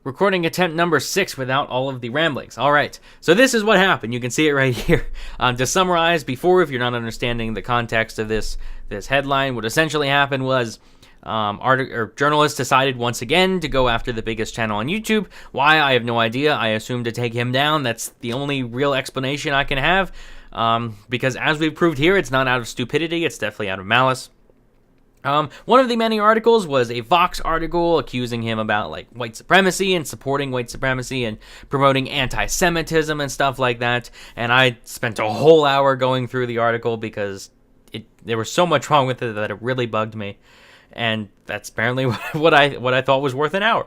Recording attempt number 6 without all of the ramblings. All right, so this is what happened. You can see it right here. To summarize, before, if you're not understanding the context of this headline, what essentially happened was journalists decided once again to go after the biggest channel on YouTube. Why? I have no idea. I assume to take him down. That's the only real explanation I can have. Because as we've proved here, it's not out of stupidity. It's definitely out of malice. One of the many articles was a Vox article accusing him about like white supremacy and supporting white supremacy and promoting anti-Semitism and stuff like that. And I spent a whole hour going through the article because there was so much wrong with it that it really bugged me. And that's apparently what I thought was worth an hour.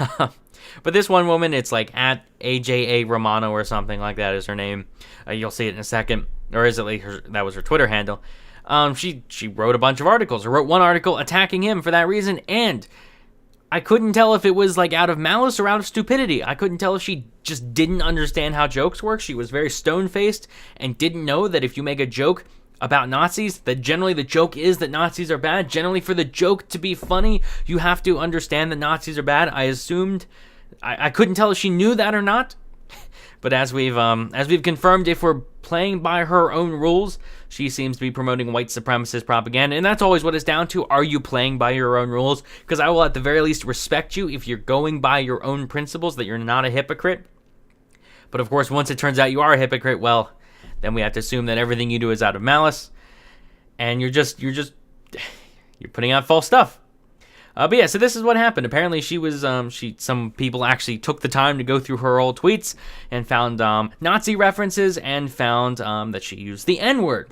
But this one woman, it's like at AJA Romano or something like that is her name. You'll see it in a second, or is it like that was her Twitter handle? She wrote a bunch of articles, or wrote one article attacking him for that reason, and I couldn't tell if it was like out of malice or out of stupidity. I couldn't tell if she just didn't understand how jokes work. She was very stone-faced and didn't know that if you make a joke about Nazis, that generally the joke is that Nazis are bad. Generally, for the joke to be funny, you have to understand that Nazis are bad. I assumed, I couldn't tell if she knew that or not. But as we've confirmed, if we're playing by her own rules, she seems to be promoting white supremacist propaganda, and that's always what it's down to. Are you playing by your own rules? Because I will at the very least respect you if you're going by your own principles, that you're not a hypocrite. But of course, once it turns out you are a hypocrite, well, then we have to assume that everything you do is out of malice, and you're putting out false stuff. But yeah, so this is what happened. Apparently, some people actually took the time to go through her old tweets and found Nazi references and found that she used the N-word.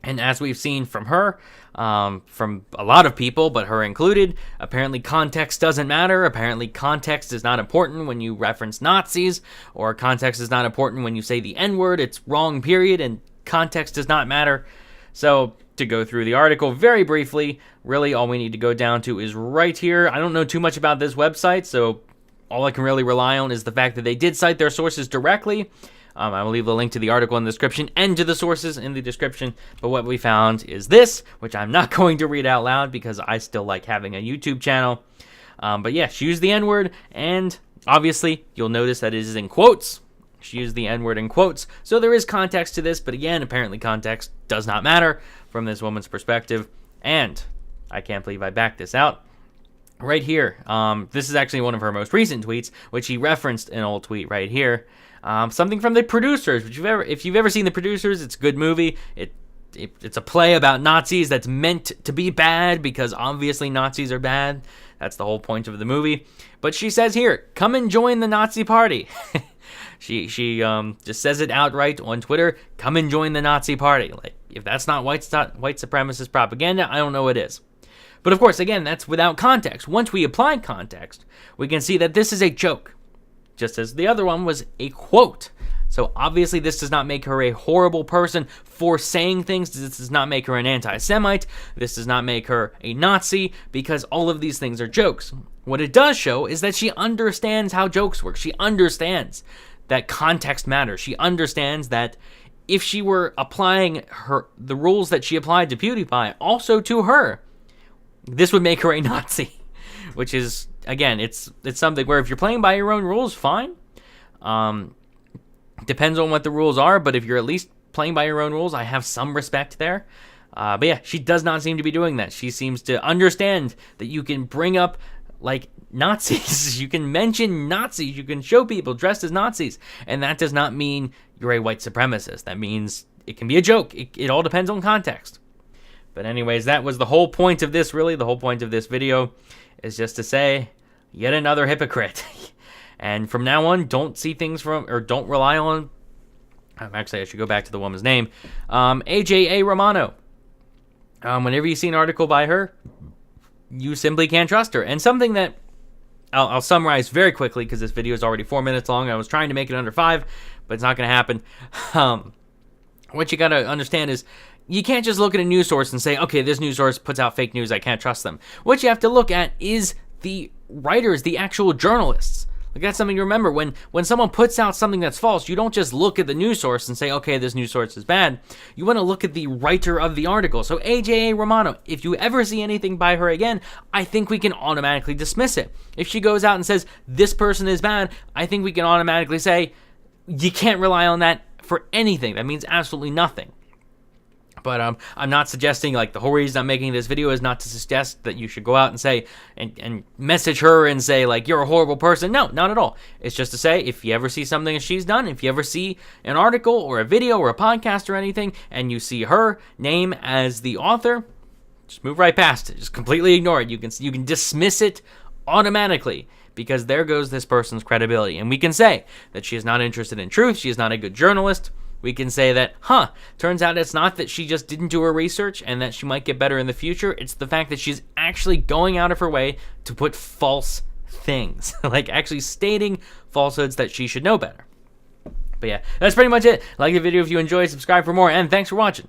And as we've seen from her, from a lot of people, but her included, apparently context doesn't matter. Apparently context is not important when you reference Nazis, or context is not important when you say the N-word. It's wrong, period, and context does not matter. So to go through the article very briefly, really all we need to go down to is right here. I don't know too much about this website, so all I can really rely on is the fact that they did cite their sources directly. I will leave a link to the article in the description and to the sources in the description. But what we found is this, which I'm not going to read out loud because I still like having a YouTube channel. But yeah, she used the N-word, and obviously you'll notice that it is in quotes. She used the N-word in quotes, so there is context to this, but again, apparently context does not matter from this woman's perspective, and I can't believe I backed this out. Right here, this is actually one of her most recent tweets, which she referenced an old tweet right here. Something from The Producers, which if you've ever seen The Producers, it's a good movie. It's a play about Nazis that's meant to be bad because obviously Nazis are bad. That's the whole point of the movie. But she says here, come and join the Nazi party. She just says it outright on Twitter, come and join the Nazi party. Like, if that's not white supremacist propaganda, I don't know what is. But of course, again, that's without context. Once we apply context, we can see that this is a joke, just as the other one was a quote. So obviously this does not make her a horrible person for saying things. This does not make her an anti-Semite. This does not make her a Nazi, because all of these things are jokes. What it does show is that she understands how jokes work. She understands that context matters. She understands that if she were applying the rules that she applied to Pewdiepie also to her, this would make her a Nazi. Which is, again, it's something where if you're playing by your own rules, fine. Depends on what the rules are, but if you're at least playing by your own rules, I have some respect there. But yeah, she does not seem to be doing that. She seems to understand that you can bring up, like, Nazis. You can mention Nazis. You can show people dressed as Nazis. And that does not mean you're a white supremacist. That means it can be a joke. It all depends on context. But anyways, that was the whole point of this, really. The whole point of this video is just to say, yet another hypocrite. And from now on, don't see things don't rely on, actually I should go back to the woman's name, AJA Romano. Whenever you see an article by her, you simply can't trust her. And something that I'll summarize very quickly, because this video is already 4 minutes long. I was trying to make it under 5, but it's not going to happen. What you got to understand is, you can't just look at a news source and say, okay, this news source puts out fake news, I can't trust them. What you have to look at is the writers, the actual journalists. Like, that's something to remember. When someone puts out something that's false, you don't just look at the news source and say, okay, this news source is bad. You want to look at the writer of the article. So AJA Romano, if you ever see anything by her again, I think we can automatically dismiss it. If she goes out and says, this person is bad, I think we can automatically say, you can't rely on that for anything. That means absolutely nothing. But I'm not suggesting, like, the whole reason I'm making this video is not to suggest that you should go out and say, and message her and say, like, you're a horrible person. No, not at all. It's just to say, if you ever see something that she's done, if you ever see an article or a video or a podcast or anything, and you see her name as the author, just move right past it. Just completely ignore it. You can dismiss it automatically, because there goes this person's credibility. And we can say that she is not interested in truth. She is not a good journalist. We can say that, turns out it's not that she just didn't do her research and that she might get better in the future. It's the fact that she's actually going out of her way to put false things, like actually stating falsehoods that she should know better. But yeah, that's pretty much it. Like the video if you enjoyed, subscribe for more, and thanks for watching.